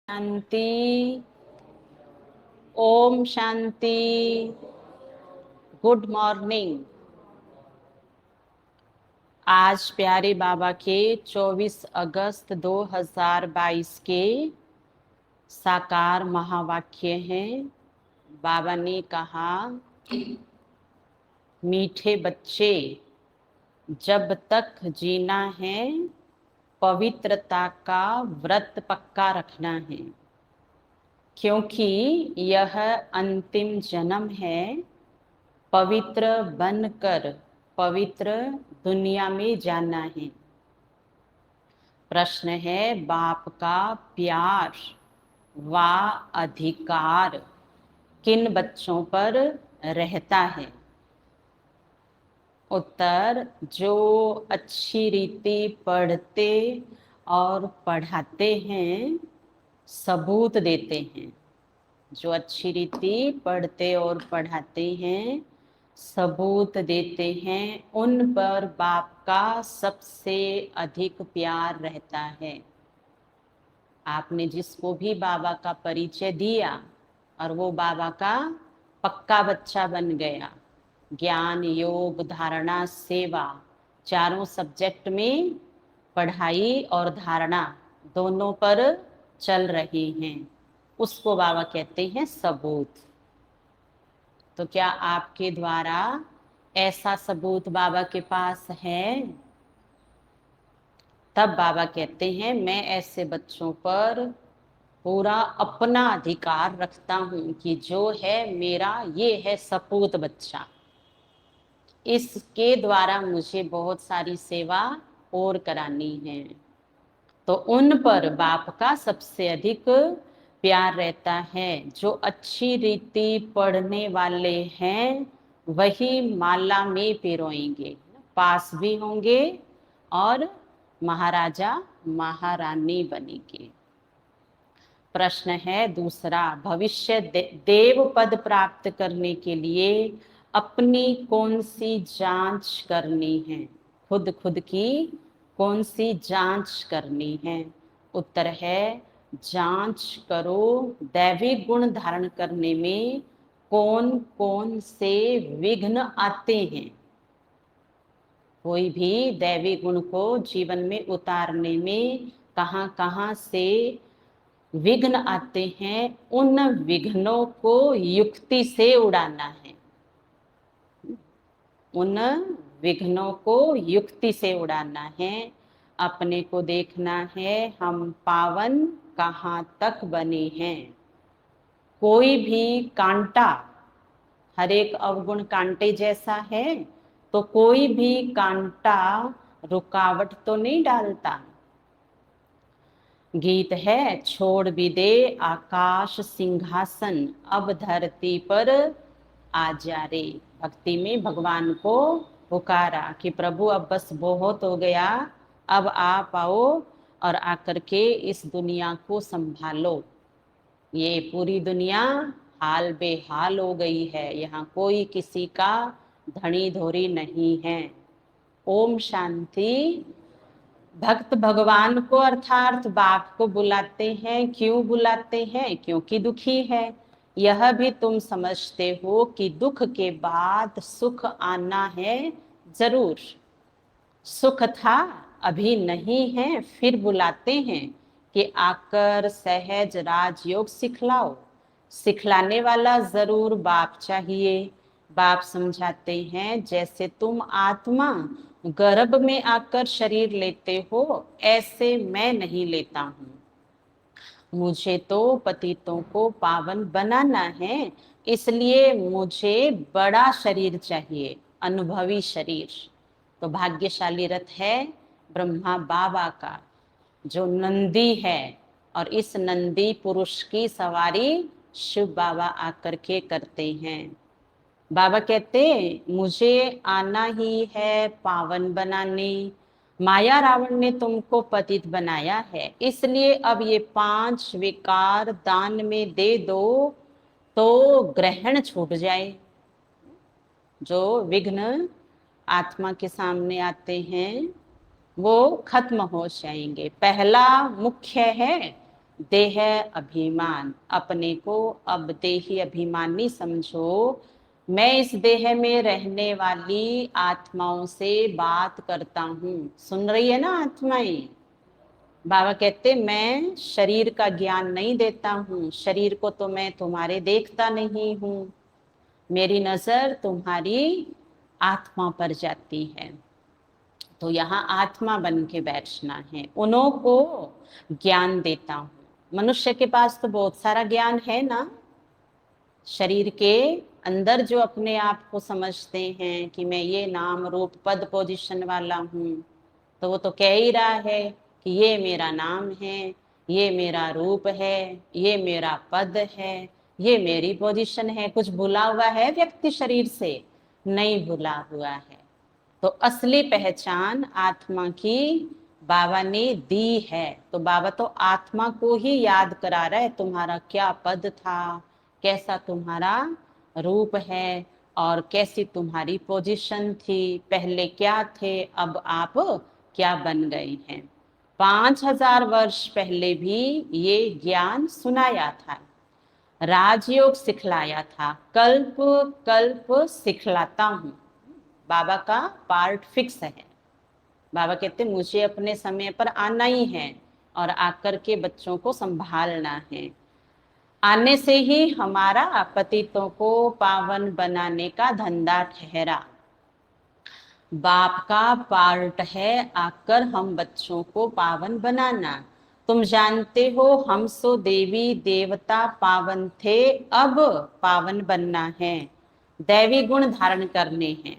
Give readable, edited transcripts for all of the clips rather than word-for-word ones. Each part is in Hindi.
शांति। ओम शांति। Good morning. आज प्यारे बाबा के 24 अगस्त 2022 के साकार महावाक्य हैं। बाबा ने कहा, मीठे बच्चे, जब तक जीना है पवित्रता का व्रत पक्का रखना है, क्योंकि यह अंतिम जन्म है। पवित्र बनकर पवित्र दुनिया में जाना है। प्रश्न है, बाप का प्यार व अधिकार किन बच्चों पर रहता है? उत्तर, जो अच्छी रीति पढ़ते और पढ़ाते हैं, सबूत देते हैं। जो अच्छी रीति पढ़ते और पढ़ाते हैं, सबूत देते हैं, उन पर बाप का सबसे अधिक प्यार रहता है। आपने जिसको भी बाबा का परिचय दिया और वो बाबा का पक्का बच्चा बन गया, ज्ञान, योग, धारणा, सेवा, चारों सब्जेक्ट में पढ़ाई और धारणा दोनों पर चल रही हैं, उसको बाबा कहते हैं सबूत। तो क्या आपके द्वारा ऐसा सबूत बाबा के पास है? तब बाबा कहते हैं, मैं ऐसे बच्चों पर पूरा अपना अधिकार रखता हूं कि जो है मेरा, ये है सपूत बच्चा। इसके द्वारा मुझे बहुत सारी सेवा और करानी है। तो उन पर बाप का सबसे अधिक प्यार रहता है। जो अच्छी रीति पढ़ने वाले हैं वही माला में पिरोएंगे, पास भी होंगे और महाराजा महारानी बनेंगे। प्रश्न है दूसरा, भविष्य देव पद प्राप्त करने के लिए अपनी कौन सी जांच करनी है? खुद की कौन सी जांच करनी है? उत्तर है, जांच करो दैवी गुण धारण करने में कौन कौन से विघ्न आते हैं। कोई भी दैवी गुण को जीवन में उतारने में कहाँ कहाँ से विघ्न आते हैं, उन विघ्नों को युक्ति से उड़ाना है। उन विघ्नों को युक्ति से उड़ाना है। अपने को देखना है हम पावन कहाँ तक बने हैं। कोई भी कांटा, हर एक अवगुण कांटे जैसा है, तो कोई भी कांटा रुकावट तो नहीं डालता। गीत है, छोड़ भी दे आकाश सिंहासन, अब धरती पर आ जा रे। भक्ति में भगवान को पुकारा कि प्रभु अब बस बहुत हो गया, अब आप आओ और आकर के इस दुनिया को संभालो। ये पूरी दुनिया हाल बेहाल हो गई है, यहाँ कोई किसी का धनी धोरी नहीं है। ओम शांति। भक्त भगवान को अर्थात बाप को बुलाते हैं। क्यों बुलाते हैं? क्योंकि दुखी है। यह भी तुम समझते हो कि दुख के बाद सुख आना है जरूर। सुख था, अभी नहीं है, फिर बुलाते हैं कि आकर सहज राजयोग सिखलाओ। सिखलाने वाला जरूर बाप चाहिए। बाप समझाते हैं, जैसे तुम आत्मा गर्भ में आकर शरीर लेते हो, ऐसे मैं नहीं लेता हूँ। मुझे तो पतितों को पावन बनाना है, इसलिए मुझे बड़ा शरीर चाहिए, अनुभवी शरीर। तो भाग्यशाली रथ है ब्रह्मा बाबा का, जो नंदी है, और इस नंदी पुरुष की सवारी शिव बाबा आकर के करते हैं। बाबा कहते, मुझे आना ही है पावन बनाने। माया रावण ने तुमको पतित बनाया है, इसलिए अब ये 5 विकार दान में दे दो तो ग्रहण छूट जाए। जो विघ्न आत्मा के सामने आते हैं वो खत्म हो जाएंगे। पहला मुख्य है देह अभिमान, अपने को अब देही अभिमानी समझो। मैं इस देह में रहने वाली आत्माओं से बात करता हूँ। सुन रही है ना आत्माएं? बाबा कहते मैं शरीर का ज्ञान नहीं देता हूँ, शरीर को तो मैं तुम्हारे देखता नहीं हूँ, मेरी नजर तुम्हारी आत्मा पर जाती है। तो यहाँ आत्मा बन के बैठना है, उन्हों को ज्ञान देता हूँ। मनुष्य के पास तो बहुत सारा ज्ञान है ना, शरीर के अंदर जो अपने आप को समझते हैं कि मैं ये नाम रूप पद पोजीशन वाला हूँ, तो वो तो कह ही रहा है कि ये मेरा नाम है, ये मेरा रूप है, ये मेरा पद है, ये मेरी पोजीशन है। कुछ भूला हुआ है व्यक्ति शरीर से? नहीं भूला हुआ है। तो असली पहचान आत्मा की बाबा ने दी है। तो बाबा तो आत्मा को ही याद करा रहा है, तुम्हारा क्या पद था, कैसा तुम्हारा रूप है, और कैसी तुम्हारी पोजीशन थी, पहले क्या थे, अब आप क्या बन गए हैं। 5000 वर्ष पहले भी ये ज्ञान सुनाया था, राजयोग सिखलाया था, कल्प कल्प सिखलाता हूँ। बाबा का पार्ट फिक्स है। बाबा कहते मुझे अपने समय पर आना ही है और आकर के बच्चों को संभालना है। आने से ही हमारा पतितों को पावन बनाने का धंधा ठहरा। बाप का पार्ट है आकर हम बच्चों को पावन बनाना। तुम जानते हो हम सो देवी देवता पावन थे, अब पावन बनना है, दैवी गुण धारण करने हैं।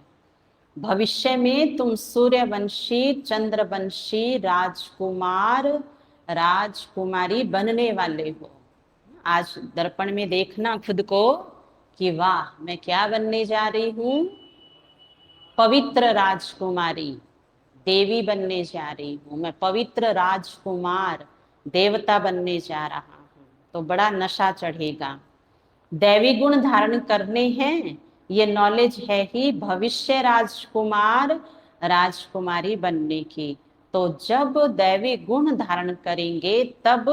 भविष्य में तुम सूर्यवंशी चंद्रवंशी राजकुमार राजकुमारी बनने वाले हो। आज दर्पण में देखना खुद को कि वाह मैं क्या बनने जा रही हूँ, पवित्र राजकुमारी देवी बनने जा रही हूँ, मैं पवित्र राजकुमार देवता बनने जा रहा हूँ। तो बड़ा नशा चढ़ेगा। दैवी गुण धारण करने हैं, ये नॉलेज है ही भविष्य राजकुमार राजकुमारी बनने की। तो जब दैवी गुण धारण करेंगे तब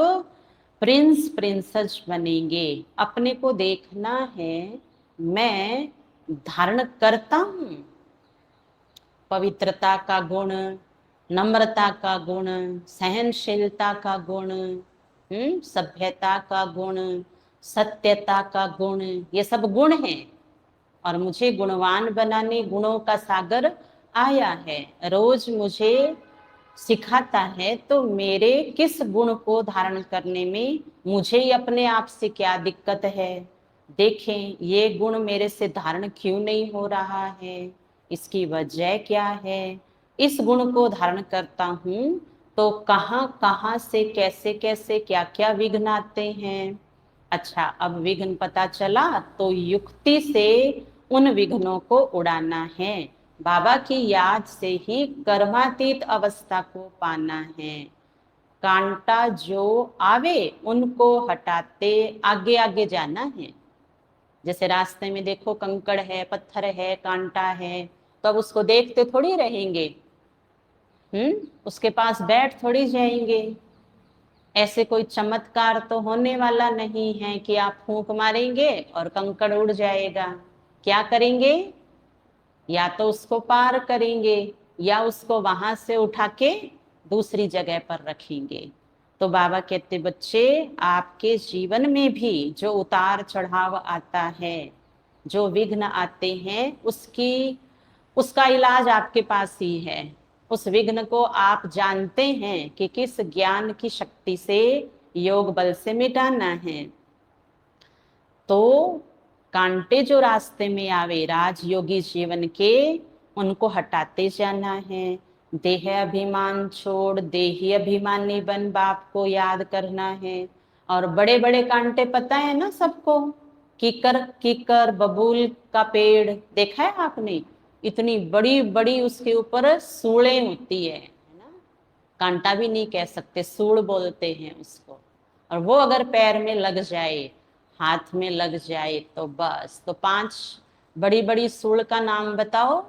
प्रिंस प्रिंसेस बनेंगे। अपने को देखना है मैं धारण करता हूँ पवित्रता का गुण, नम्रता का गुण, सहनशीलता का गुण, सभ्यता का गुण, सत्यता का गुण, ये सब गुण हैं। और मुझे गुणवान बनाने गुणों का सागर आया है, रोज मुझे सिखाता है। तो मेरे किस गुण को धारण करने में मुझे ही अपने आप से क्या दिक्कत है? देखें ये गुण मेरे से धारण क्यों नहीं हो रहा है, इसकी वजह क्या है। इस गुण को धारण करता हूँ तो कहाँ कहाँ से कैसे कैसे क्या क्या विघ्न आते हैं। अच्छा अब विघ्न पता चला तो युक्ति से उन विघ्नों को उड़ाना है। बाबा की याद से ही कर्मातीत अवस्था को पाना है। कांटा जो आवे उनको हटाते आगे आगे जाना है। जैसे रास्ते में देखो कंकड़ है, पत्थर है, कांटा है, तो अब उसको देखते थोड़ी रहेंगे, उसके पास बैठ थोड़ी जाएंगे। ऐसे कोई चमत्कार तो होने वाला नहीं है कि आप फूंक मारेंगे और कंकड़ उड़ जाएगा। क्या करेंगे? या तो उसको पार करेंगे या उसको वहां से उठा के दूसरी जगह पर रखेंगे। तो बाबा कहते बच्चे आपके जीवन में भी जो उतार चढ़ाव आता है, जो विघ्न आते हैं, उसका इलाज आपके पास ही है। उस विघ्न को आप जानते हैं कि किस ज्ञान की शक्ति से, योग बल से मिटाना है। तो कांटे जो रास्ते में आवे राजयोगी जीवन के, उनको हटाते जाना है। देह अभिमान छोड़ देही अभिमानी बन बाप को याद करना है। और बड़े बड़े कांटे पता है ना सबको, कीकर कीकर बबूल का पेड़ देखा है आपने? इतनी बड़ी बड़ी उसके ऊपर सूड़े होती है ना, कांटा भी नहीं कह सकते, सूड़ बोलते हैं उसको। और वो अगर पैर में लग जाए, हाथ में लग जाए तो बस। तो 5 बड़ी बड़ी सूड़ का नाम बताओ।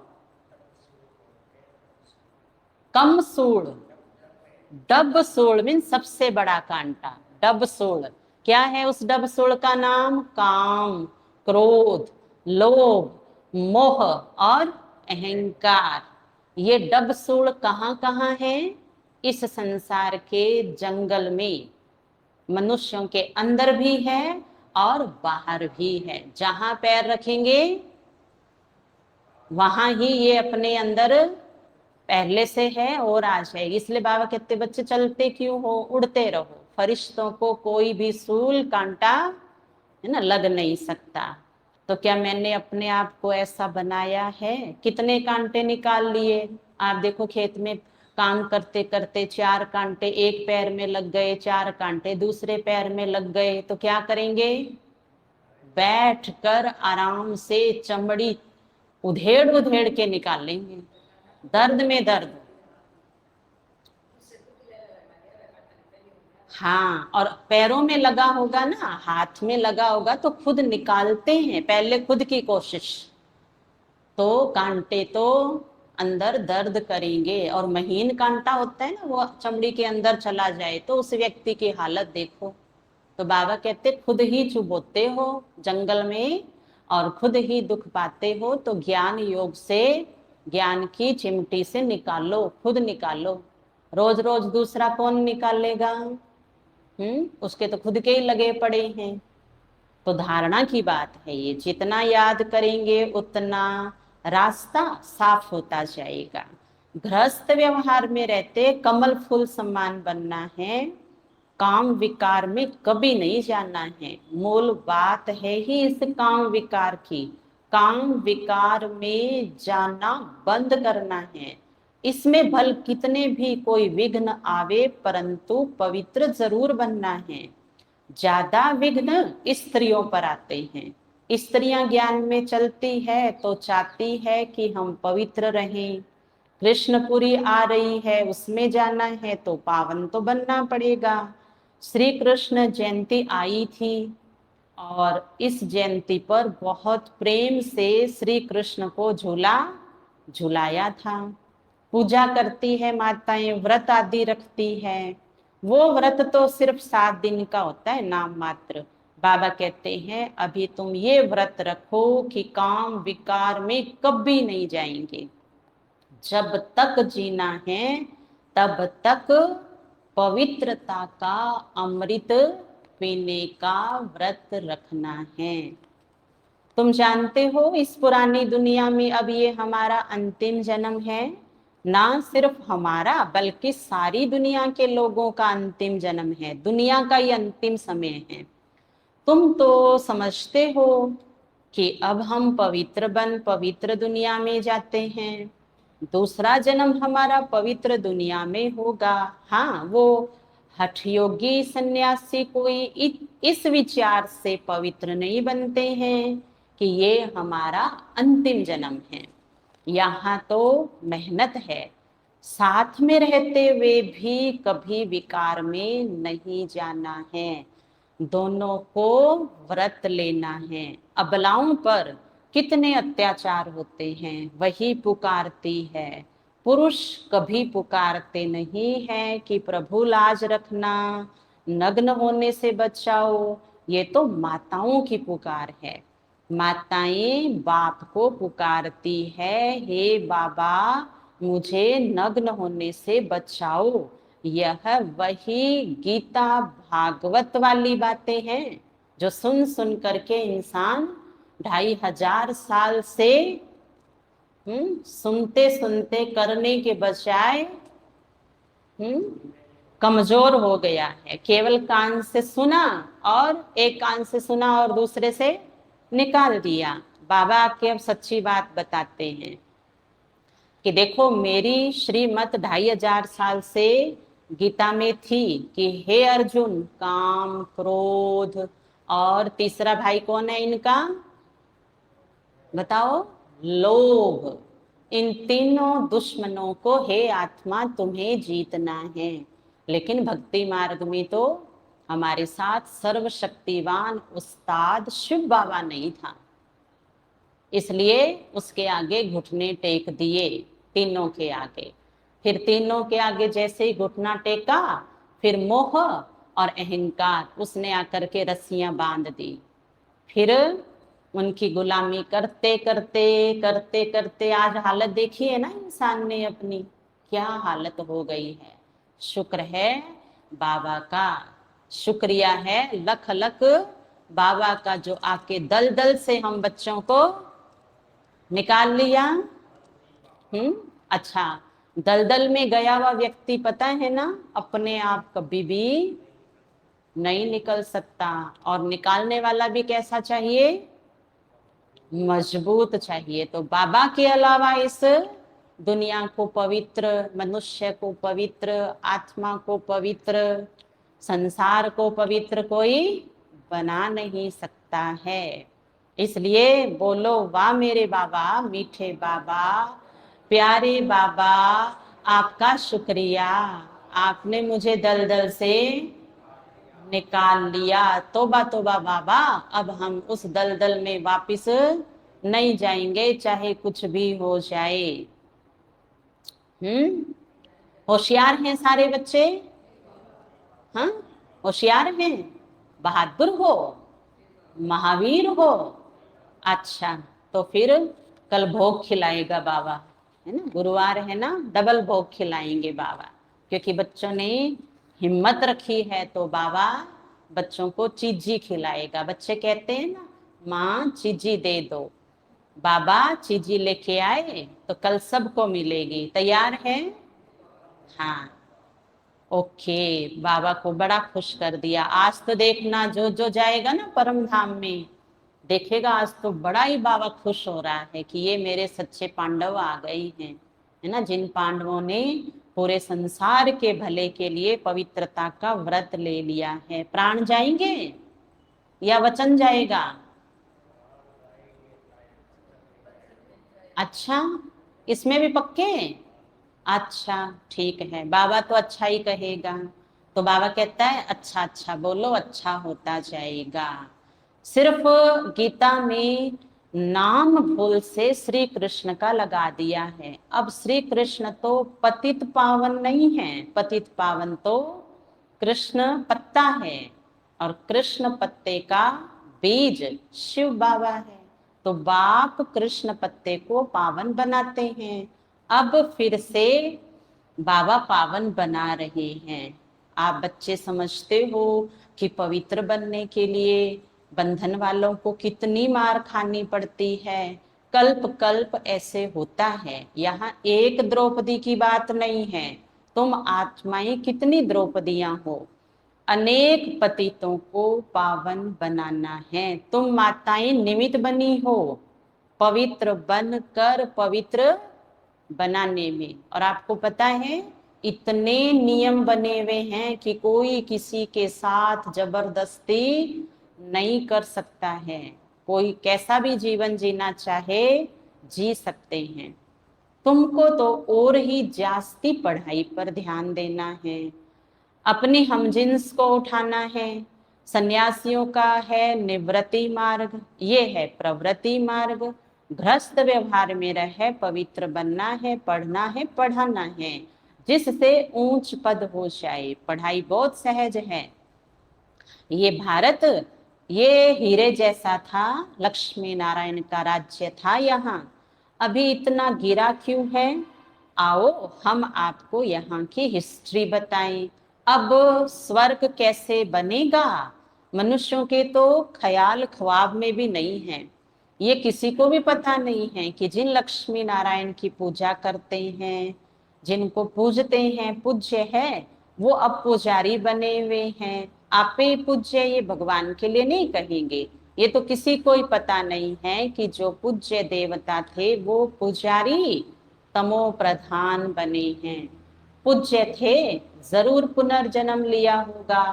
कम सूड़, डब सूड़ मीन सबसे बड़ा कांटा, डबसूल। क्या है उस डबसूल का नाम? काम, क्रोध, लोभ, मोह और अहंकार। ये डबसूल कहाँ कहाँ है? इस संसार के जंगल में मनुष्यों के अंदर भी है और बाहर भी है। जहां पैर रखेंगे वहां ही ये अपने अंदर पहले से है और आ जाएगी। इसलिए बाबा कहते बच्चे चलते क्यों हो, उड़ते रहो, फरिश्तों को कोई भी सूल कांटा है ना लग नहीं सकता। तो क्या मैंने अपने आप को ऐसा बनाया है? कितने कांटे निकाल लिए। आप देखो खेत में काम करते करते 4 कांटे एक पैर में लग गए, 4 कांटे दूसरे पैर में लग गए, तो क्या करेंगे? बैठ कर आराम से चमड़ी उधेड़ उधेड़ के निकालेंगे, दर्द में दर्द। हाँ, और पैरों में लगा होगा ना, हाथ में लगा होगा तो खुद निकालते हैं, पहले खुद की कोशिश। तो कांटे तो अंदर दर्द करेंगे, और महीन कांटा होता है ना, वो चमड़ी के अंदर चला जाए तो उस व्यक्ति की हालत देखो। तो बाबा कहते खुद ही चुभोते हो जंगल में और खुद ही दुख पाते हो, तो ज्ञान योग से ज्ञान की चिमटी से निकालो, खुद निकालो। रोज रोज दूसरा कौन निकालेगा? उसके तो खुद के ही लगे पड़े हैं। तो धारणा की बात है ये, जितना याद करेंगे उतना रास्ता साफ होता जाएगा। गृहस्थ व्यवहार में रहते कमल फूल समान बनना है, काम विकार में कभी नहीं जाना है। मूल बात है ही इस काम विकार की। काम विकार में जाना बंद करना है। इसमें भल कितने भी कोई विघ्न आवे, परंतु पवित्र जरूर बनना है। ज्यादा विघ्न स्त्रियों पर आते हैं। स्त्रियां ज्ञान में चलती है तो चाहती है कि हम पवित्र रहें। कृष्णपुरी आ रही है, उसमें जाना है तो पावन तो बनना पड़ेगा। श्री कृष्ण जयंती आई थी और इस जयंती पर बहुत प्रेम से श्री कृष्ण को झूला झुलाया था। पूजा करती है माताएं, व्रत आदि रखती है। वो व्रत तो सिर्फ 7 दिन का होता है, नाम मात्र। बाबा कहते हैं अभी तुम ये व्रत रखो कि काम विकार में कभी नहीं जाएंगे। जब तक जीना है तब तक पवित्रता का अमृत पीने का व्रत रखना है। तुम जानते हो इस पुरानी दुनिया में अब ये हमारा अंतिम जन्म है। ना सिर्फ हमारा बल्कि सारी दुनिया के लोगों का अंतिम जन्म है, दुनिया का ये अंतिम समय है। तुम तो समझते हो कि अब हम पवित्र बन पवित्र दुनिया में जाते हैं। दूसरा जन्म हमारा पवित्र दुनिया में होगा। हाँ, वो हठयोगी सन्यासी कोई इस विचार से पवित्र नहीं बनते हैं कि ये हमारा अंतिम जन्म है। यहाँ तो मेहनत है, साथ में रहते हुए भी कभी विकार में नहीं जाना है। दोनों को व्रत लेना है। अबलाओं पर कितने अत्याचार होते हैं, वही पुकारती है। पुरुष कभी पुकारते नहीं है कि प्रभु लाज रखना, नग्न होने से बचाओ। ये तो माताओं की पुकार है। माताएं बाप को पुकारती है, हे बाबा मुझे नग्न होने से बचाओ। यह वही गीता भागवत वाली बातें हैं जो सुन सुन करके इंसान 2500 साल से सुनते सुनते करने के बजाय कमजोर हो गया है। केवल कान से सुना और एक कान से सुना और दूसरे से निकाल दिया। बाबा आके अब सच्ची बात बताते हैं कि देखो मेरी श्रीमत 2500 साल से गीता में थी कि हे अर्जुन, काम क्रोध और तीसरा भाई कौन है इनका, बताओ, लोभ। इन तीनों दुश्मनों को हे आत्मा तुम्हें जीतना है। लेकिन भक्ति मार्ग में तो हमारे साथ सर्वशक्तिवान उस्ताद शिव बाबा नहीं था, इसलिए उसके आगे घुटने टेक दिए, तीनों के आगे। फिर तीनों के आगे जैसे ही घुटना टेका, फिर मोह और अहंकार, उसने आकर के रस्सियां बांध दी। फिर उनकी गुलामी करते करते करते करते आज हालत देखी है ना इंसान ने अपनी, क्या हालत हो गई है। शुक्र है बाबा का, शुक्रिया है लख लख बाबा का, जो आके दल दल से हम बच्चों को निकाल लिया। अच्छा, दलदल में गया हुआ व्यक्ति पता है ना, अपने आप कभी भी नहीं निकल सकता। और निकालने वाला भी कैसा चाहिए, मजबूत चाहिए। तो बाबा के अलावा इस दुनिया को पवित्र, मनुष्य को पवित्र, आत्मा को पवित्र, संसार को पवित्र कोई बना नहीं सकता है। इसलिए बोलो वाह मेरे बाबा, मीठे बाबा, प्यारे बाबा, आपका शुक्रिया, आपने मुझे दलदल से निकाल लिया। तोबा तोबा बाबा, अब हम उस दलदल में वापिस नहीं जाएंगे, चाहे कुछ भी हो जाए। होशियार हैं सारे बच्चे? हाँ, होशियार हैं, बहादुर हो, महावीर हो। अच्छा, तो फिर कल भोग खिलाएगा बाबा, है ना, गुरुवार है ना, डबल भोग खिलाएंगे बाबा, क्योंकि बच्चों ने हिम्मत रखी है तो बाबा बच्चों को चीजी खिलाएगा। बच्चे कहते हैं ना, माँ चीजी दे दो, बाबा चीजी लेके आए तो कल सबको मिलेगी। तैयार है? हाँ, ओके। बाबा को बड़ा खुश कर दिया। आज तो देखना जो जो जाएगा ना परम धाम में, देखेगा आज तो बड़ा ही बाबा खुश हो रहा है कि ये मेरे सच्चे पांडव आ गए हैं, है ना, जिन पांडवों ने पूरे संसार के भले के लिए पवित्रता का व्रत ले लिया है। प्राण जाएंगे या वचन जाएगा? अच्छा, इसमें भी पक्के? अच्छा, ठीक है, बाबा तो अच्छा ही कहेगा। तो बाबा कहता है अच्छा अच्छा बोलो, अच्छा होता जाएगा। सिर्फ गीता में नाम भूल से श्री कृष्ण का लगा दिया है। अब श्री कृष्ण तो पतित पावन नहीं है, पतित पावन तो कृष्ण पत्ता है, और कृष्ण पत्ते का बीज शिव बाबा है। तो बाप कृष्ण पत्ते को पावन बनाते हैं। अब फिर से बाबा पावन बना रहे हैं। आप बच्चे समझते हो कि पवित्र बनने के लिए बंधन वालों को कितनी मार खानी पड़ती है, कल्प कल्प ऐसे होता है। यहाँ एक द्रौपदी की बात नहीं है, तुम आत्माएं कितनी द्रौपदियां हो, अनेक पतितों को पावन बनाना है। तुम माताएं निमित्त बनी हो पवित्र बनकर पवित्र बनाने में। और आपको पता है इतने नियम बने हुए हैं कि कोई किसी के साथ जबरदस्ती नहीं कर सकता है। कोई कैसा भी जीवन जीना चाहे जी सकते हैं। तुमको तो और ही जास्ती पढ़ाई पर ध्यान देना है, अपनी हमजिन्स को उठाना है। सन्यासियों का है निवृत्ति मार्ग, ये है प्रवृत्ति मार्ग। गृहस्थ व्यवहार में रहे पवित्र बनना है, पढ़ना है, पढ़ाना है, जिससे ऊंच पद हो जाए। पढ़ाई बहुत सहज है। ये भारत ये हीरे जैसा था, लक्ष्मी नारायण का राज्य था यहाँ, अभी इतना गिरा क्यों है? आओ हम आपको यहाँ की हिस्ट्री बताएं। अब स्वर्ग कैसे बनेगा, मनुष्यों के तो ख्याल ख्वाब में भी नहीं है। ये किसी को भी पता नहीं है कि जिन लक्ष्मी नारायण की पूजा करते हैं, जिनको पूजते हैं, पूज्य है, वो अब पुजारी बने हुए हैं। आपे पूज्य ये भगवान के लिए नहीं कहेंगे। ये तो किसी को ही पता नहीं है कि जो पूज्य देवता थे वो पुजारी तमो प्रधान बने हैं। पूज्य थे, जरूर पुनर्जन्म लिया होगा।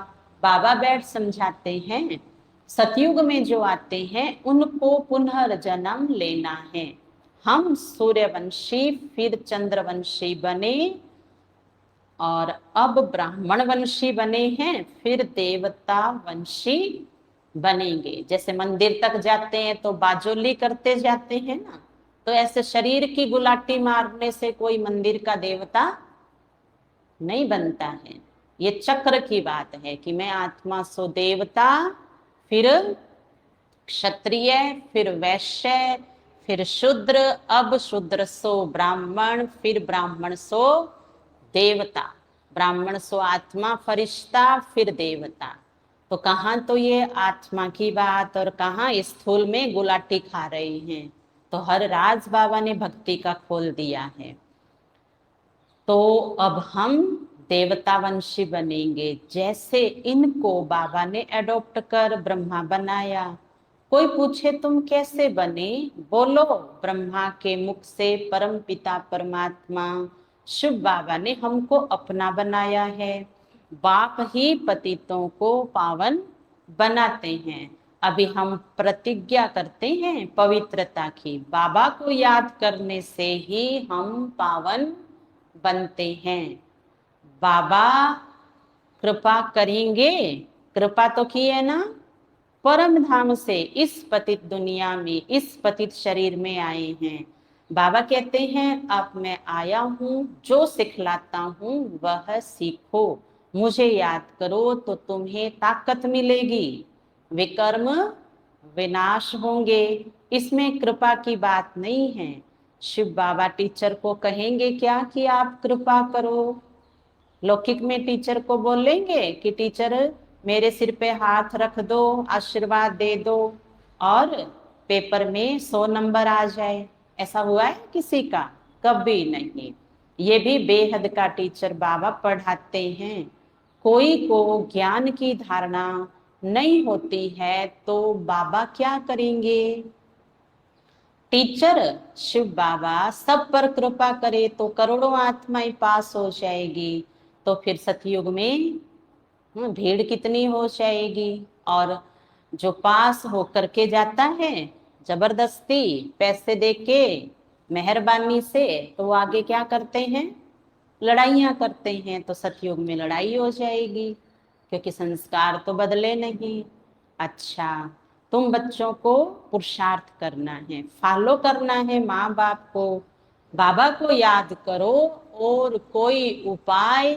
बाबा बैठ समझाते हैं, सतयुग में जो आते हैं उनको पुनर्जन्म लेना है। हम सूर्यवंशी फिर चंद्रवंशी बने, और अब ब्राह्मण वंशी बने हैं, फिर देवता वंशी बनेंगे। जैसे मंदिर तक जाते हैं तो बाजोली करते जाते हैं ना, तो ऐसे शरीर की गुलाटी मारने से कोई मंदिर का देवता नहीं बनता है। ये चक्र की बात है कि मैं आत्मा सो देवता, फिर क्षत्रिय, फिर वैश्य, फिर शूद्र, अब शूद्र सो ब्राह्मण, फिर ब्राह्मण सो देवता, ब्राह्मण सो आत्मा फरिश्ता, फिर देवता। तो कहाँ तो ये आत्मा की बात और कहाँ स्थूल में गुलाटी खा रहे हैं। तो हर राज बाबा ने भक्ति का खोल दिया है। तो अब हम देवतावंशी बनेंगे, जैसे इनको बाबा ने एडॉप्ट कर ब्रह्मा बनाया। कोई पूछे तुम कैसे बने, बोलो ब्रह्मा के मुख से परम पिता परमात्मा शिव बाबा ने हमको अपना बनाया है। बाप ही पतितों को पावन बनाते हैं। अभी हम प्रतिज्ञा करते हैं पवित्रता की, बाबा को याद करने से ही हम पावन बनते हैं। बाबा कृपा करेंगे, कृपा तो की है ना, परम धाम से इस पतित दुनिया में, इस पतित शरीर में आए हैं। बाबा कहते हैं अब मैं आया हूं, जो सिखलाता हूं वह सीखो, मुझे याद करो तो तुम्हें ताकत मिलेगी, विकर्म विनाश होंगे। इसमें कृपा की बात नहीं है। शिव बाबा टीचर को कहेंगे क्या कि आप कृपा करो। लौकिक में टीचर को बोलेंगे कि टीचर मेरे सिर पे हाथ रख दो, आशीर्वाद दे दो और पेपर में 100 नंबर आ जाए। ऐसा हुआ है किसी का? कभी नहीं। ये भी बेहद का टीचर बाबा पढ़ाते हैं। कोई को ज्ञान की धारणा नहीं होती है तो बाबा क्या करेंगे? टीचर शिव बाबा सब पर कृपा करे तो करोड़ों आत्माएं पास हो जाएगी। तो फिर सतयुग में भीड़ कितनी हो जाएगी। और जो पास हो करके जाता है जबरदस्ती पैसे देके मेहरबानी से, तो वो आगे क्या करते हैं? लड़ाइयां करते हैं। तो सतयुग में लड़ाई हो जाएगी, क्योंकि संस्कार तो बदले नहीं। अच्छा, तुम बच्चों को पुरुषार्थ करना है, फॉलो करना है माँ बाप को, बाबा को याद करो, और कोई उपाय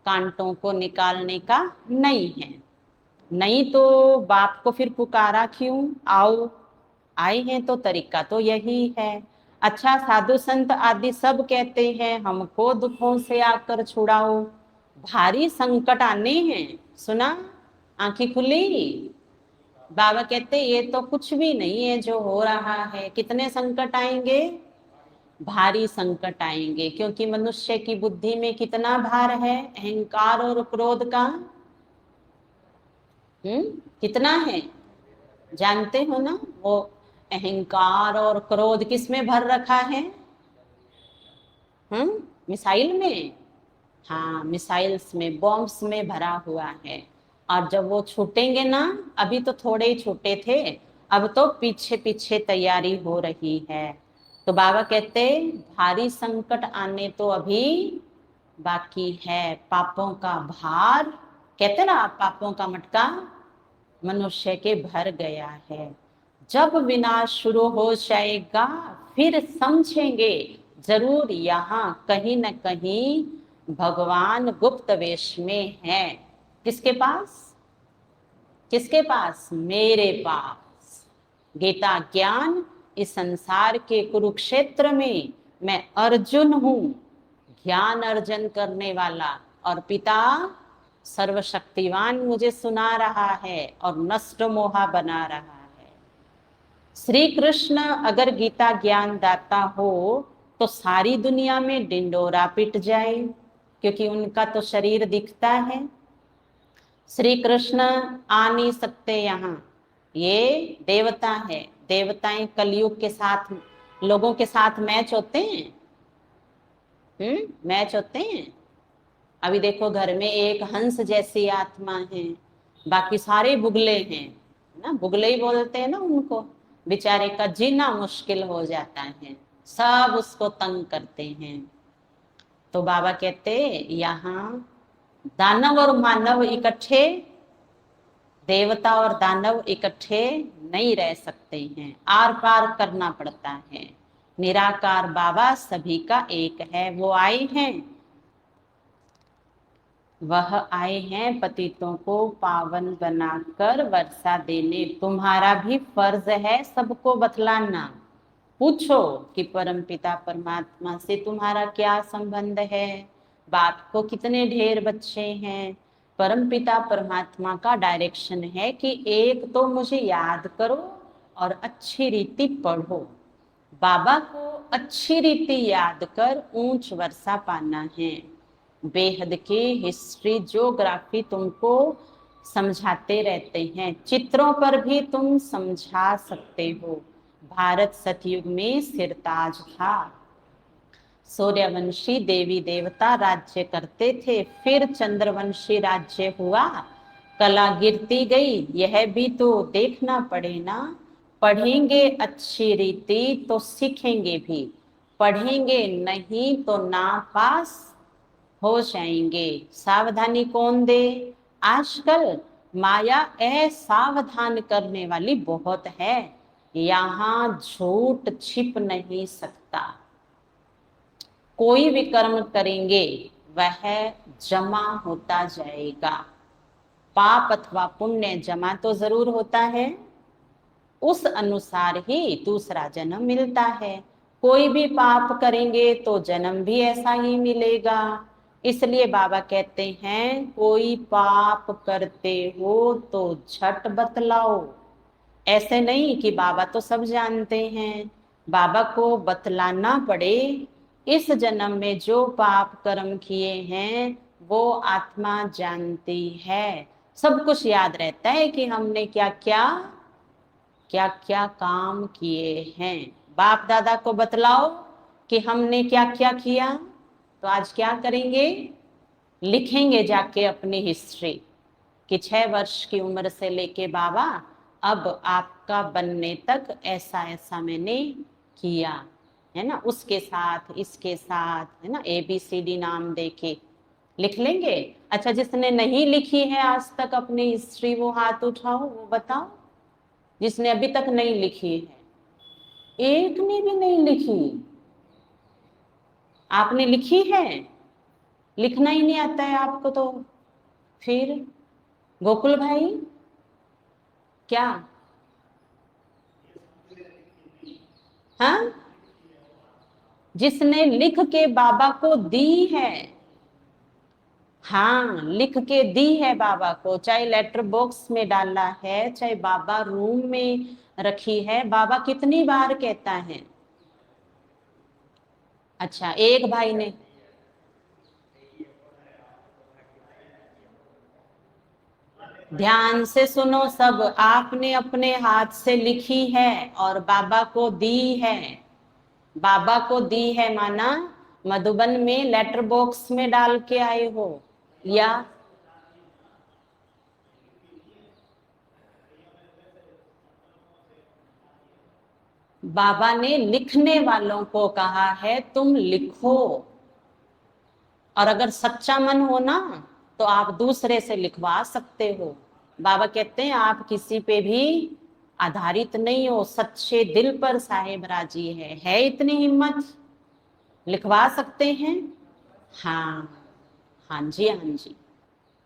कांटों को निकालने का नहीं है। नहीं तो बाप को फिर पुकारा क्यों? आओ, आए हैं तो तरीका तो यही है। अच्छा, साधु संत आदि सब कहते हैं हमको दुखों से आकर छुड़ाओ, भारी संकट आने हैं। सुना? आंखें खुली? बाबा कहते ये तो कुछ भी नहीं है जो हो रहा है। कितने संकट आएंगे? भारी संकट आएंगे, क्योंकि मनुष्य की बुद्धि में कितना भार है अहंकार और क्रोध का? कितना है? जानते हो ना? वो अहंकार और क्रोध किस में भर रखा है? मिसाइल में। हाँ, मिसाइल्स में, बॉम्ब्स में भरा हुआ है। और जब वो छूटेंगे ना, अभी तो थोड़े ही छूटे थे, अब तो पीछे पीछे तैयारी हो रही है। तो बाबा कहते भारी संकट आने तो अभी बाकी है। पापों का भार, कहते ना, पापों का मटका मनुष्य के भर गया है। जब विनाश शुरू हो जाएगा फिर समझेंगे जरूर यहाँ कहीं न कहीं भगवान गुप्त वेश में है। किसके पास? किसके पास? मेरे पास। गीता ज्ञान इस संसार के कुरुक्षेत्र में मैं अर्जुन हूं, ज्ञान अर्जन करने वाला, और पिता सर्वशक्तिवान मुझे सुना रहा है और नष्ट मोहा बना रहा है। श्री कृष्ण अगर गीता ज्ञान दाता हो तो सारी दुनिया में डिंडोरा पिट जाए, क्योंकि उनका तो शरीर दिखता है। श्री कृष्ण आ नहीं सकते यहाँ, ये देवता है। देवताएं कलयुग के साथ, लोगों के साथ मैच होते हैं। मैच होते हैं। अभी देखो, घर में एक हंस जैसी आत्मा है, बाकी सारे बुगले हैं ना, बुगले ही बोलते हैं ना उनको। बेचारे का जीना मुश्किल हो जाता है, सब उसको तंग करते हैं। तो बाबा कहते यहाँ दानव और मानव इकट्ठे, देवता और दानव इकट्ठे नहीं रह सकते हैं, आर पार करना पड़ता है। निराकार बाबा सभी का एक है। वो आए हैं वह आए हैं पतितों को पावन बनाकर वर्षा देने। तुम्हारा भी फर्ज है सबको बतलाना। पूछो कि परमपिता परमात्मा से तुम्हारा क्या संबंध है, बाप को कितने ढेर बच्चे हैं। परमपिता परमात्मा का डायरेक्शन है कि एक तो मुझे याद करो और अच्छी रीति पढ़ो। बाबा को अच्छी रीति याद कर ऊंच वर्षा पाना है। बेहद की हिस्ट्री ज्योग्राफी तुमको समझाते रहते हैं, चित्रों पर भी तुम समझा सकते हो। भारत सतयुग में सिरताज था, सूर्यवंशी देवी देवता राज्य करते थे, फिर चंद्रवंशी राज्य हुआ, कला गिरती गई, यह भी तो देखना पड़े ना। पढ़ेंगे अच्छी रीति तो सीखेंगे भी, पढ़ेंगे नहीं तो नापास हो जाएंगे। सावधानी कौन दे? आजकल माया असावधान करने वाली बहुत है, यहाँ झूठ छिप नहीं सकता। कोई भी कर्म करेंगे वह जमा होता जाएगा, पाप अथवा पुण्य जमा तो जरूर होता है, उस अनुसार ही दूसरा जन्म मिलता है। कोई भी पाप करेंगे तो जन्म भी ऐसा ही मिलेगा। इसलिए बाबा कहते हैं कोई पाप करते हो तो झट बतलाओ। ऐसे नहीं कि बाबा तो सब जानते हैं, बाबा को बतलाना पड़े। इस जन्म में जो पाप कर्म किए हैं वो आत्मा जानती है। सब कुछ याद रहता है कि हमने क्या क्या काम किए हैं। बाप दादा को बतलाओ कि हमने क्या क्या किया, तो आज क्या करेंगे? लिखेंगे जाके अपनी हिस्ट्री कि 6 वर्ष की उम्र से लेके बाबा अब आपका बनने तक ऐसा ऐसा मैंने किया है ना, उसके साथ इसके साथ है ना, ABCD नाम देके लिख लेंगे। अच्छा, जिसने नहीं लिखी है आज तक अपनी हिस्ट्री वो हाथ उठाओ, वो बताओ जिसने अभी तक नहीं लिखी है। एक ने भी नहीं लिखी? आपने लिखी है? लिखना ही नहीं आता है आपको तो फिर? गोकुल भाई क्या? हाँ, जिसने लिख के बाबा को दी है, हाँ लिख के दी है बाबा को, चाहे लेटर बॉक्स में डाला है चाहे बाबा रूम में रखी है, बाबा कितनी बार कहता है? अच्छा, एक भाई ने, ध्यान से सुनो सब, आपने अपने हाथ से लिखी है और बाबा को दी है। बाबा को दी है माना मधुबन में लेटर बॉक्स में डाल के आए हो, या बाबा ने लिखने वालों को कहा है तुम लिखो। और अगर सच्चा मन हो ना तो आप दूसरे से लिखवा सकते हो। बाबा कहते हैं आप किसी पे भी आधारित नहीं हो, सच्चे दिल पर साहेब राजी है इतनी हिम्मत, लिखवा सकते हैं। हाँ, हाँ जी, हाँ जी।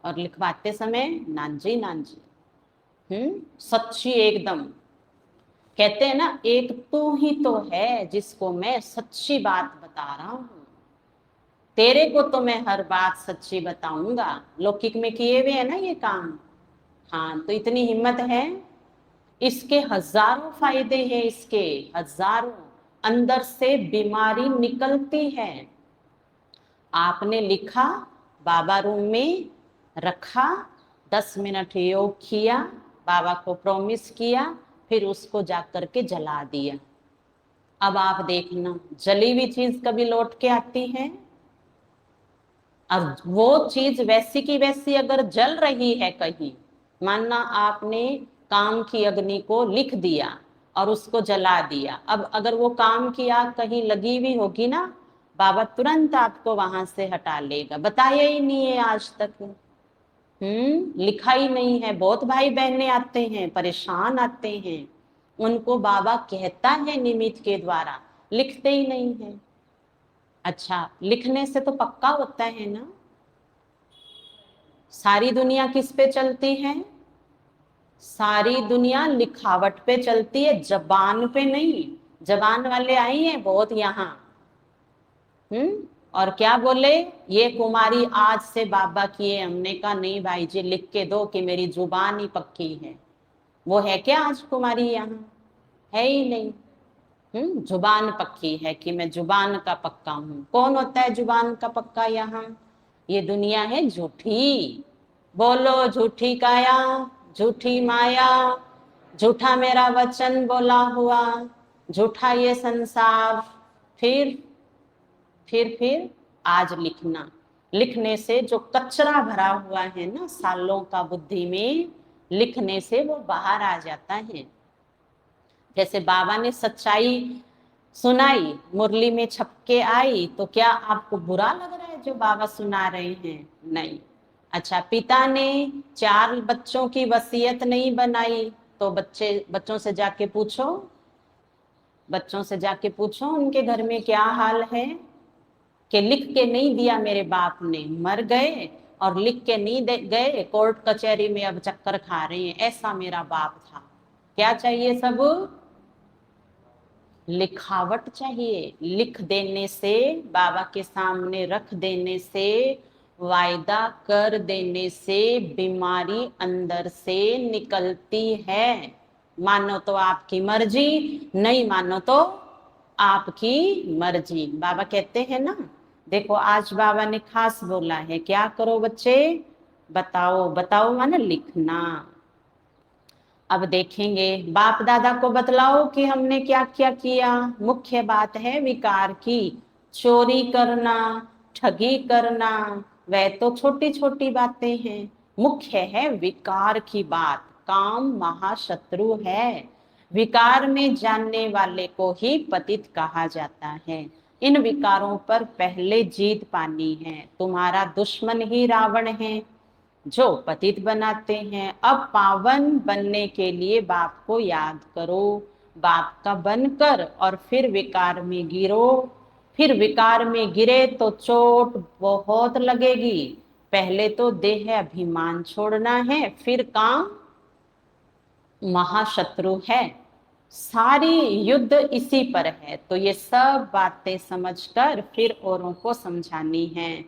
और लिखवाते समय नानजी नानजी, सच्ची एकदम। कहते हैं ना, एक तू ही तो है जिसको मैं सच्ची बात बता रहा हूं, तेरे को तो मैं हर बात सच्ची बताऊंगा। लौकिक में किए हुए है ना ये काम। हाँ, तो इतनी हिम्मत है। इसके हजारों फायदे हैं, इसके हजारों, अंदर से बीमारी निकलती है। आपने लिखा, बाबा रूम में रखा, 10 मिनट योग किया, बाबा को प्रॉमिस किया, फिर उसको जाकर के जला दिया। अब आप देखना जली हुई चीज कभी लौट के आती है? अब वो चीज वैसी की वैसी अगर जल रही है कहीं, मानना आपने काम की अग्नि को लिख दिया और उसको जला दिया, अब अगर वो काम की आग कहीं लगी हुई होगी ना, बाबा तुरंत आपको वहां से हटा लेगा। बताया ही नहीं है आज तक, लिखा ही नहीं है। बहुत भाई बहने आते हैं, परेशान आते हैं, उनको बाबा कहता है निमित्त के द्वारा, लिखते ही नहीं है। अच्छा, लिखने से तो पक्का होता है ना? सारी दुनिया किस पे चलती है? सारी दुनिया लिखावट पे चलती है, जबान पे नहीं। जबान वाले आई हैं बहुत यहाँ। और क्या बोले? ये कुमारी आज से बाबा की है। हमने कहा नहीं भाई जी, लिख के दो कि मेरी जुबान ही पक्की है। वो है क्या आज कुमारी यहाँ? है ही नहीं। जुबान पक्की है कि मैं जुबान का पक्का हूं। कौन होता है जुबान का पक्का यहाँ? ये दुनिया है झूठी। बोलो झूठी काया, झूठी माया, झूठा मेरा वचन बोला हुआ, झूठा ये संसार। फिर फिर आज लिखना। लिखने से जो कचरा भरा हुआ है ना सालों का बुद्धि में, लिखने से वो बाहर आ जाता है। जैसे बाबा ने सच्चाई सुनाई, मुरली में छपके आई, तो क्या आपको बुरा लग रहा है जो बाबा सुना रहे हैं? नहीं। अच्छा, पिता ने 4 बच्चों की वसीयत नहीं बनाई, तो बच्चों से जाके पूछो, बच्चों से जाके पूछो उनके घर में क्या हाल है, कि लिख के नहीं दिया मेरे बाप ने, मर गए और लिख के नहीं गए, कोर्ट कचहरी में अब चक्कर खा रहे हैं, ऐसा मेरा बाप था। क्या चाहिए? सब लिखावट चाहिए। लिख देने से, बाबा के सामने रख देने से, वायदा कर देने से बीमारी अंदर से निकलती है। मानो तो आपकी मर्जी, नहीं मानो तो आपकी मर्जी। बाबा कहते हैं ना, देखो आज बाबा ने खास बोला है, क्या करो बच्चे? बताओ। बताओ माने लिखना। अब देखेंगे, बाप दादा को बतलाओ कि हमने क्या क्या किया। मुख्य बात है विकार की। चोरी करना, ठगी करना, वह तो छोटी छोटी बातें हैं। मुख्य है विकार की बात। काम महाशत्रु है। विकार में जानने वाले को ही पतित कहा जाता है। इन विकारों पर पहले जीत पानी है। तुम्हारा दुश्मन ही रावण है जो पतित बनाते हैं। अब पावन बनने के लिए बाप को याद करो, बाप का बनकर, और फिर विकार में गिरो। फिर विकार में गिरे तो चोट बहुत लगेगी। पहले तो देह अभिमान छोड़ना है, फिर काम महाशत्रु है। सारी युद्ध इसी पर है। तो ये सब बातें समझकर फिर औरों को समझानी है।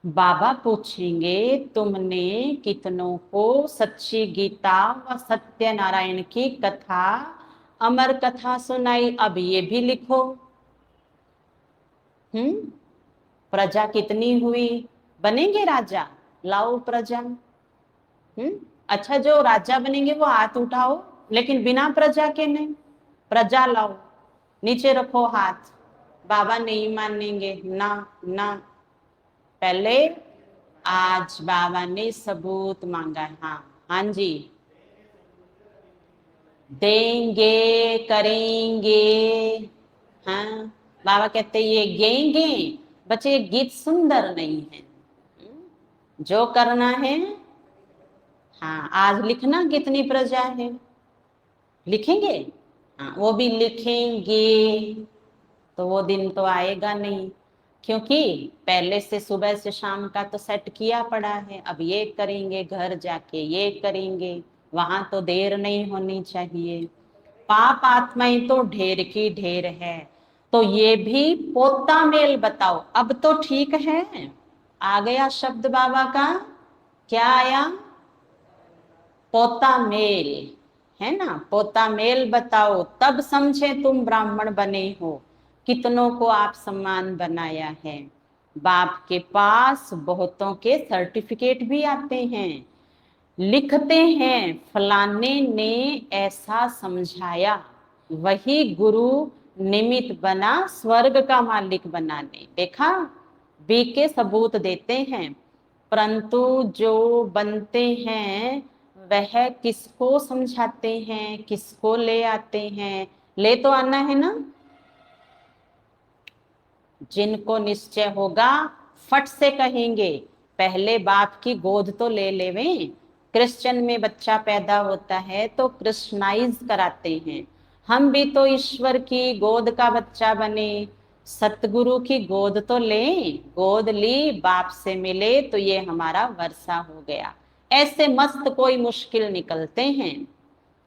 बाबा पूछेंगे, तुमने कितनों को सच्ची गीता व सत्यनारायण की कथा, अमर कथा सुनाई? अब ये भी लिखो। प्रजा कितनी हुई? बनेंगे राजा? लाओ प्रजा। अच्छा, जो राजा बनेंगे वो हाथ उठाओ, लेकिन बिना प्रजा के नहीं। प्रजा लाओ, नीचे रखो हाथ। बाबा नहीं मानेंगे ना। ना, पहले आज बाबा ने सबूत मांगा है। हाँ, हाँ जी, देंगे करेंगे। हाँ, बाबा कहते ये गेंगे। बच्चे, ये गीत सुंदर नहीं है। जो करना है, हाँ आज लिखना कितनी प्रजा है, लिखेंगे। हाँ, वो भी लिखेंगे। तो वो दिन तो आएगा नहीं, क्योंकि पहले से सुबह से शाम का तो सेट किया पड़ा है। अब ये करेंगे, घर जाके ये करेंगे, वहां तो देर नहीं होनी चाहिए। पाप आत्माएं तो ढेर की ढेर है। तो ये भी पोता मेल बताओ। अब तो ठीक है, आ गया शब्द बाबा का। क्या आया? पोता मेल, है ना? पोता मेल बताओ, तब समझे तुम ब्राह्मण बने हो। कितनों को आप सम्मान बनाया है। बाप के पास बहुतों के सर्टिफिकेट भी आते हैं, लिखते हैं फलाने ने ऐसा समझाया, वही गुरु निमित्त बना स्वर्ग का मालिक बनाने। देखा, बी के सबूत देते हैं। परंतु जो बनते हैं वह किसको समझाते हैं, किसको ले आते हैं? ले तो आना है ना। जिनको निश्चय होगा फट से कहेंगे, पहले बाप की गोद तो ले लेवें। क्रिश्चियन में बच्चा पैदा होता है तो क्रिश्चनाइज कराते हैं। हम भी तो ईश्वर की गोद का बच्चा बने, सतगुरु की गोद तो लें, गोद ली, बाप से मिले तो ये हमारा वर्षा हो गया। ऐसे मस्त कोई मुश्किल निकलते हैं,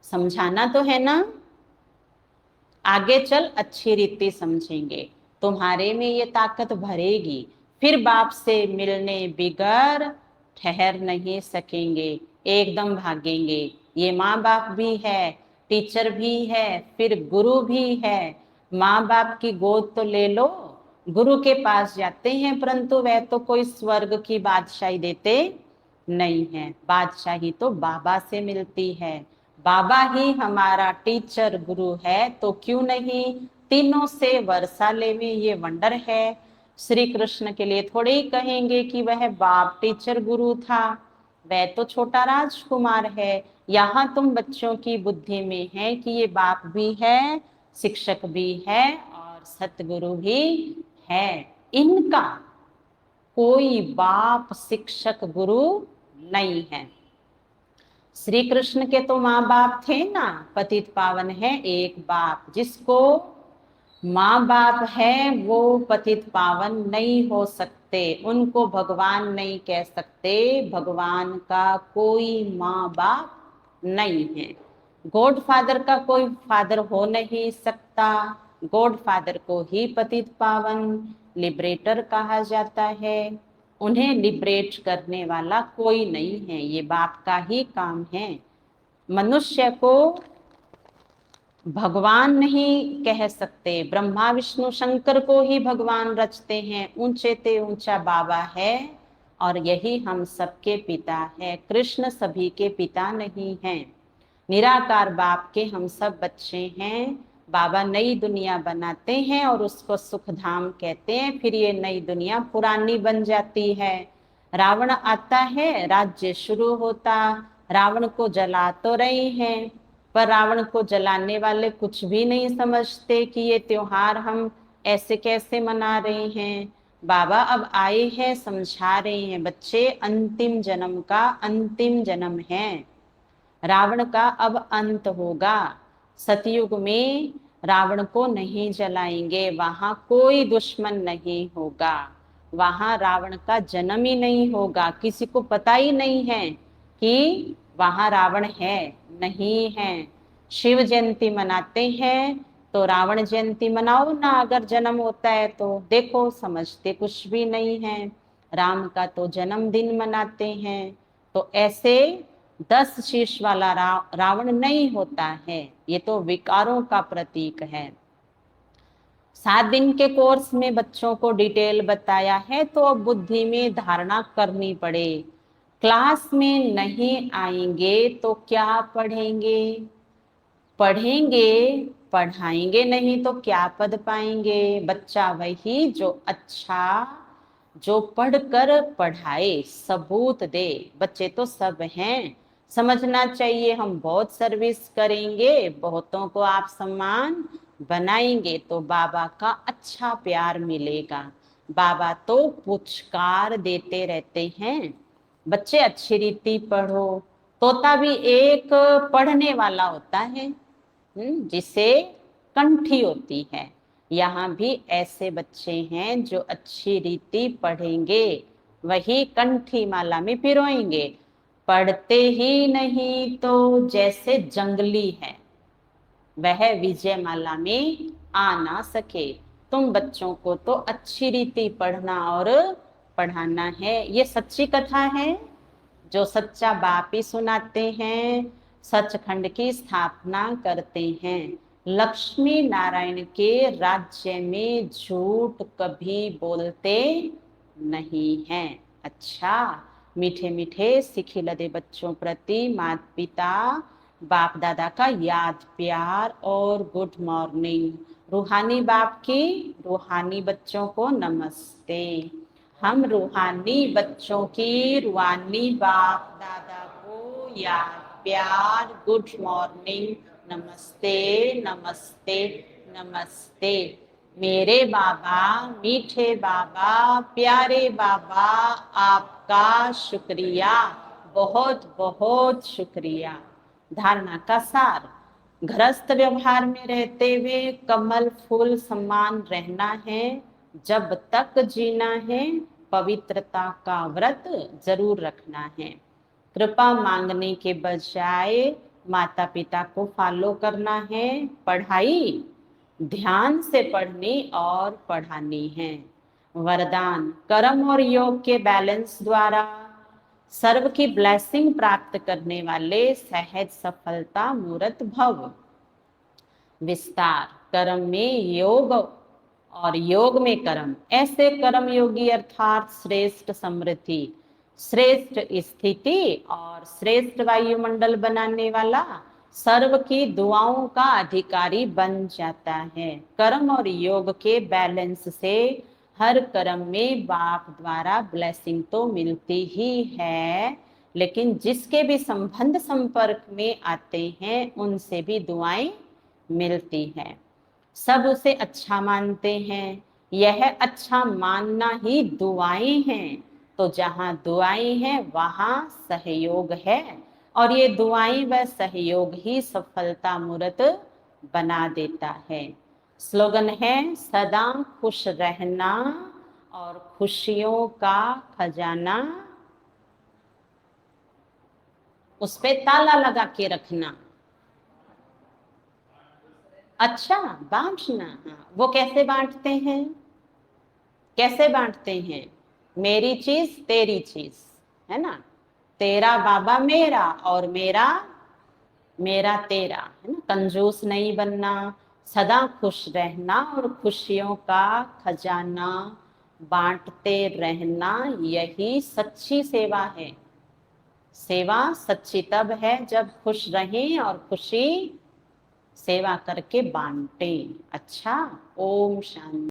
समझाना तो है ना। आगे चल अच्छी रीति समझेंगे, तुम्हारे में ये ताकत भरेगी, फिर बाप से मिलने बिगर ठहर नहीं सकेंगे, एकदम भागेंगे। ये माँ बाप भी है, टीचर भी है, फिर गुरु भी है। माँ बाप की गोद तो ले लो, गुरु के पास जाते हैं, परंतु वह तो कोई स्वर्ग की बादशाही देते नहीं है। बादशाही तो बाबा से मिलती है, बाबा ही हमारा टीचर गुरु है, तो क्यों नहीं तीनों से वर्षा लेवे, ये वंडर है। श्री कृष्ण के लिए थोड़े ही कहेंगे कि वह बाप टीचर गुरु था, वह तो छोटा राजकुमार है। यहाँ तुम बच्चों की बुद्धि में है कि ये बाप भी है, शिक्षक भी है और सतगुरु भी है। इनका कोई बाप शिक्षक गुरु नहीं है। श्री कृष्ण के तो माँ बाप थे ना, पतित पावन है एक बाप। जिसको माँ बाप है वो पतित पावन नहीं हो सकते, उनको भगवान नहीं कह सकते। भगवान का कोई माँ बाप नहीं है। गॉड फादर का कोई फादर हो नहीं सकता, गॉड फादर को ही पतित पावन लिबरेटर कहा जाता है। उन्हें लिबरेट करने वाला कोई नहीं है, ये बाप का ही काम है। मनुष्य को भगवान नहीं कह सकते, ब्रह्मा विष्णु शंकर को ही भगवान रचते हैं। ऊंचे ते ऊंचा बाबा है और यही हम सबके पिता है। कृष्ण सभी के पिता नहीं हैं, निराकार बाप के हम सब बच्चे हैं। बाबा नई दुनिया बनाते हैं और उसको सुख धाम कहते हैं, फिर ये नई दुनिया पुरानी बन जाती है। रावण आता है, राज्य शुरू होता, रावण को जला तो रहे हैं, पर रावण को जलाने वाले कुछ भी नहीं समझते कि ये त्योहार हम ऐसे कैसे मना रहे हैं। बाबा अब आए हैं, समझा रहे हैं, बच्चे अंतिम जन्म का अंतिम जन्म है, रावण का अब अंत होगा। सतयुग में रावण को नहीं जलाएंगे, वहां कोई दुश्मन नहीं होगा, वहां रावण का जन्म ही नहीं होगा। किसी को पता ही नहीं है कि वहां रावण है, नहीं है। शिव जयंती मनाते हैं तो रावण जयंती मनाओ ना, अगर जन्म होता है तो। देखो समझते कुछ भी नहीं है। राम का तो जन्मदिन मनाते हैं, तो ऐसे 10 शीश वाला रावण नहीं होता है, ये तो विकारों का प्रतीक है। 7 दिन के कोर्स में बच्चों को डिटेल बताया है, तो अब बुद्धि में धारणा करनी पड़े। क्लास में नहीं आएंगे तो क्या पढ़ेंगे, पढ़ेंगे पढ़ाएंगे नहीं तो क्या पद पाएंगे। बच्चा वही जो अच्छा, जो पढ़कर पढ़ाए, सबूत दे। बच्चे तो सब हैं, समझना चाहिए हम बहुत सर्विस करेंगे, बहुतों को आप सम्मान बनाएंगे तो बाबा का अच्छा प्यार मिलेगा। बाबा तो पुचकार देते रहते हैं, बच्चे अच्छी रीति पढ़ो। तोता भी एक पढ़ने वाला होता है, जिसे कंठी होती है। यहाँ भी ऐसे बच्चे हैं जो अच्छी रीति पढ़ेंगे, वही कंठी माला में पिरोएंगे। पढ़ते ही नहीं तो जैसे जंगली है, वह विजय माला में आ ना सके। तुम बच्चों को तो अच्छी रीति पढ़ना और पढ़ाना है। ये सच्ची कथा है जो सच्चा बाप ही सुनाते हैं, सचखंड की स्थापना करते हैं। लक्ष्मी नारायण के राज्य में झूठ कभी बोलते नहीं हैं। अच्छा, मीठे मीठे सिखी लदे बच्चों प्रति माता पिता बाप दादा का याद प्यार और गुड मॉर्निंग। रूहानी बाप की रूहानी बच्चों को नमस्ते। हम रूहानी बच्चों की रूहानी बाप दादा को याद प्यार गुड मॉर्निंग, नमस्ते नमस्ते नमस्ते। मेरे बाबा, मीठे बाबा, प्यारे बाबा, आपका शुक्रिया, बहुत बहुत शुक्रिया। धारणा का सार, गृहस्थ व्यवहार में रहते हुए कमल फूल समान रहना है। जब तक जीना है पवित्रता का व्रत जरूर रखना है। कृपा मांगने के बजाय माता पिता को फॉलो करना है। पढ़ाई ध्यान से पढ़नी और पढ़ानी है। वरदान कर्म और योग के बैलेंस द्वारा सर्व की ब्लेसिंग प्राप्त करने वाले सहज सफलता मूर्त भव। विस्तार कर्म में योग और योग में कर्म। ऐसे कर्म योगी अर्थात श्रेष्ठ समृद्धि, श्रेष्ठ स्थिति और श्रेष्ठ वायुमंडल बनाने वाला सर्व की दुआओं का अधिकारी बन जाता है। कर्म और योग के बैलेंस से हर कर्म में बाप द्वारा ब्लेसिंग तो मिलती ही है, लेकिन जिसके भी संबंध संपर्क में आते हैं उनसे भी दुआएं मिलती है। सब उसे अच्छा मानते हैं। यह अच्छा मानना ही दुआएं हैं। तो जहां दुआएं हैं वहां सहयोग है, और ये दुआएं व सहयोग ही सफलता मूर्त बना देता है। स्लोगन है सदा खुश रहना और खुशियों का खजाना उस पे ताला लगा के रखना। अच्छा, बांटना। हाँ, वो कैसे बांटते हैं? कैसे बांटते हैं? मेरी चीज तेरी चीज, है ना। तेरा बाबा मेरा और मेरा मेरा तेरा, है ना। कंजूस नहीं बनना, सदा खुश रहना और खुशियों का खजाना बांटते रहना, यही सच्ची सेवा है। सेवा सच्ची तब है जब खुश रहें और खुशी सेवा करके बांटे। अच्छा, ओम शांति।